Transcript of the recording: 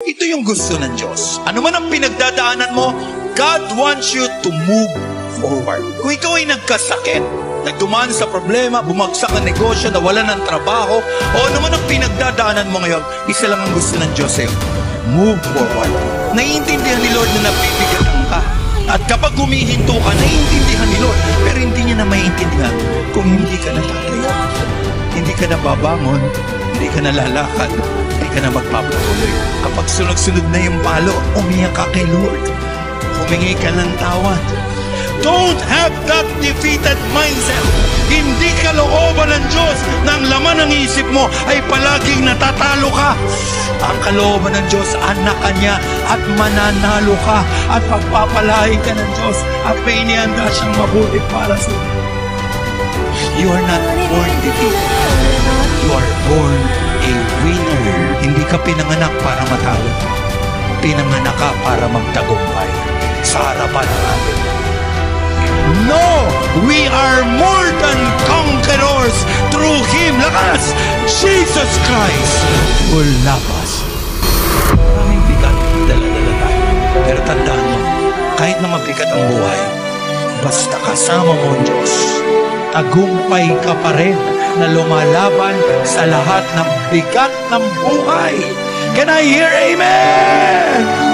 Ito yung gusto ng Diyos. Ano man ang pinagdadaanan mo, God wants you to move forward. Kung ikaw ay nagkasakit, nagdumaan sa problema, bumagsak ang negosyo, nawalan ng trabaho, o ano man ang pinagdadaanan mo ngayon, isa lang ang gusto ng Diyos sa'yo. Move forward. Naiintindihan ni Lord na napipigatan ka. At kapag humihinto ka, naiintindihan ni Lord. Pero hindi niya na maiintindihan kung hindi ka natatayo. Hindi ka nababangon, hindi ka nalalakad, hindi ka na magpapatuloy. Kapag sunod-sunod na yung palo, umiyak ka kay Lord. Humingi ka ng tawad. Don't have that defeated mindset. Hindi kalooban ng Diyos na ang laman ng isip mo ay palaging natatalo ka. Ang kalooban ng Diyos, anak ka niya at mananalo ka at pagpapalain ka ng Diyos at may inihanda siyang mabuti para sa iyo. You are not born defeated. You are born a winner. Hindi ka pinanganak para matalo. Pinanganak ka para magtagumpay sa harapan ng atin. No! We are more than conquerors through Him. Lakas! Jesus Christ will love us. Maraming bigat, dala-dala tayo. Pero tandaan mo, kahit na mabigat ang buhay, basta kasama mo ang Diyos, tagumpay ka pa rin na lumalaban sa lahat ng bigat ng buhay. Can I hear amen?